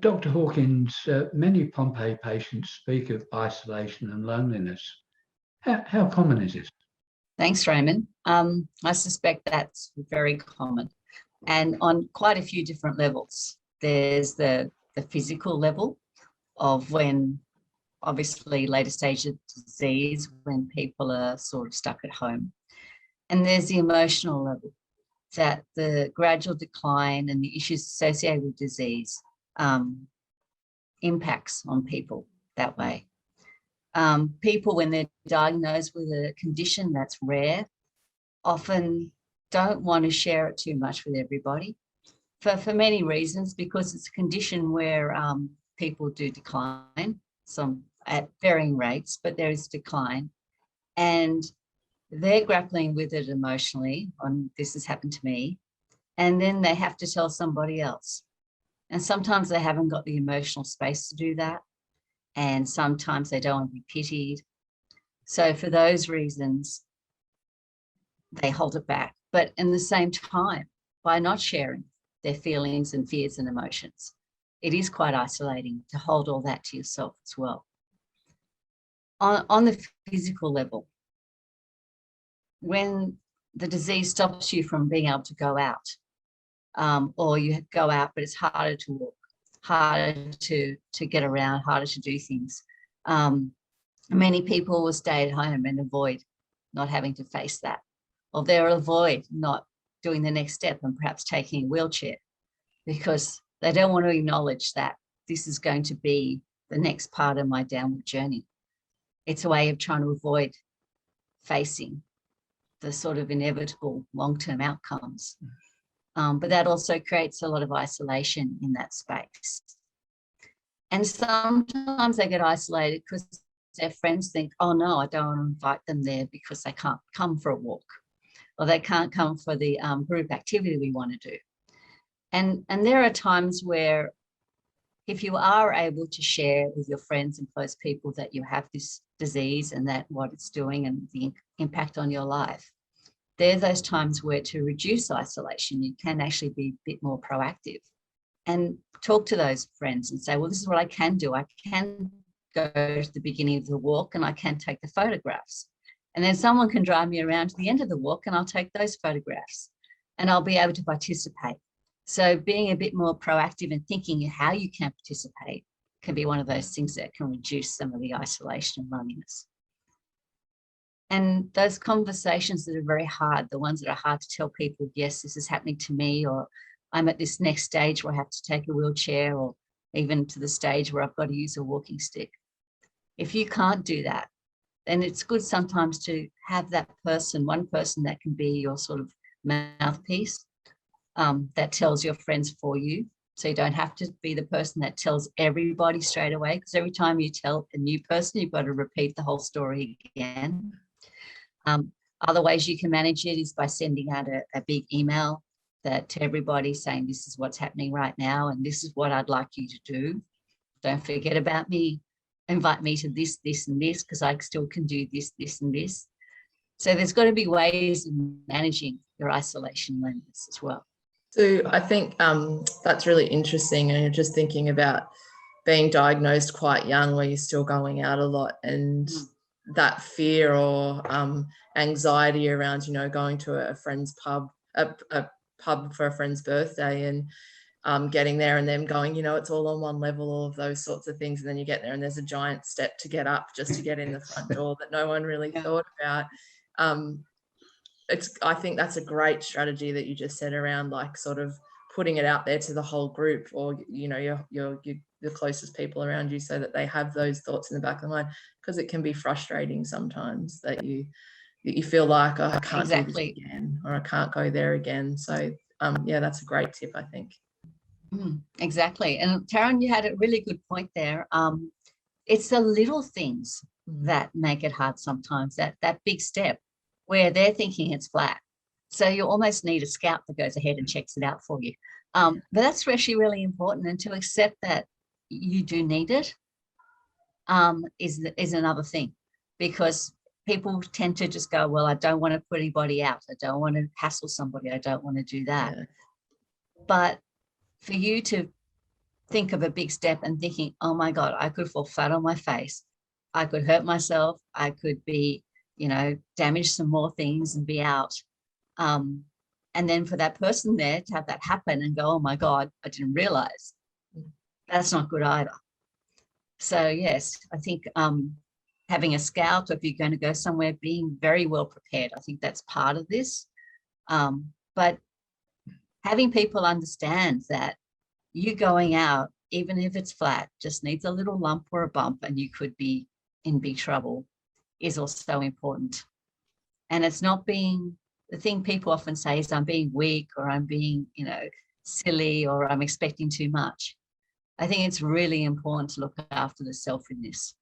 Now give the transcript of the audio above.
Dr. Hawkins, many Pompe patients speak of isolation and loneliness. How common is this? Thanks, Raymond. I suspect that's very common, and on quite a few different levels. There's the physical level of when, obviously, later stage of disease, when people are sort of stuck at home. And there's the emotional level, that the gradual decline and the issues associated with disease impacts on people that way. People, when they're diagnosed with a condition that's rare, often don't want to share it too much with everybody for many reasons, because it's a condition where people do decline, some at varying rates, but there is decline. And they're grappling with it emotionally, this has happened to me, and then they have to tell somebody else. And sometimes they haven't got the emotional space to do that. And sometimes they don't want to be pitied. So for those reasons, they hold it back. But in the same time, by not sharing their feelings and fears and emotions, it is quite isolating to hold all that to yourself as well. On the physical level, when the disease stops you from being able to go out, or you go out, but it's harder to walk, harder to get around, harder to do things. Many people will stay at home and avoid not having to face that, or they'll avoid not doing the next step and perhaps taking a wheelchair because they don't want to acknowledge that this is going to be the next part of my downward journey. It's a way of trying to avoid facing the sort of inevitable long-term outcomes. But that also creates a lot of isolation in that space. And sometimes they get isolated because their friends think, oh no, I don't want to invite them there because they can't come for a walk, or they can't come for the group activity we want to do. And there are times where if you are able to share with your friends and close people that you have this disease and that what it's doing and the impact on your life, there are those times where, to reduce isolation, you can actually be a bit more proactive and talk to those friends and say, well, this is what I can do. I can go to the beginning of the walk and I can take the photographs. And then someone can drive me around to the end of the walk and I'll take those photographs and I'll be able to participate. So being a bit more proactive and thinking how you can participate can be one of those things that can reduce some of the isolation and loneliness. And those conversations that are very hard, the ones that are hard to tell people, yes, this is happening to me, or I'm at this next stage where I have to take a wheelchair, or even to the stage where I've got to use a walking stick. If you can't do that, then it's good sometimes to have that person, one person that can be your sort of mouthpiece, that tells your friends for you. So you don't have to be the person that tells everybody straight away, because every time you tell a new person, you've got to repeat the whole story again. Other ways you can manage it is by sending out a big email to everybody saying, this is what's happening right now and this is what I'd like you to do. Don't forget about me. Invite me to this, this and this, because I still can do this, this and this. So there's got to be ways of managing your isolation and loneliness as well. So I think that's really interesting, and you're just thinking about being diagnosed quite young where you're still going out a lot, and that fear or anxiety around, going to a friend's pub, a pub for a friend's birthday, and getting there and them going, it's all on one level, all of those sorts of things. And then you get there and there's a giant step to get up just to get in the front door that no one really thought about. I think that's a great strategy that you just said around, like, sort of putting it out there to the whole group, or your the closest people around you, so that they have those thoughts in the back of the mind, because it can be frustrating sometimes that you feel like, oh, I can't do this again, or I can't go there again. So yeah, that's a great tip, I think. Exactly. And Taryn, you had a really good point there. It's the little things that make it hard sometimes, that big step where they're thinking it's flat. So you almost need a scout that goes ahead and checks it out for you. But that's actually really important, and to accept that you do need it is another thing, because people tend to just go, well, I don't want to put anybody out. I don't want to hassle somebody. I don't want to do that. Yeah. But for you to think of a big step and thinking, oh my God, I could fall flat on my face. I could hurt myself. I could be, damage some more things and be out. And then for that person there to have that happen and go, oh my God, I didn't realize. That's not good either. So yes, I think having a scout, or if you're going to go somewhere, being very well prepared, I think that's part of this. But having people understand that you going out, even if it's flat, just needs a little lump or a bump and you could be in big trouble, is also important. And it's not being, the thing people often say is I'm being weak, or I'm being, silly, or I'm expecting too much. I think it's really important to look after the self in this.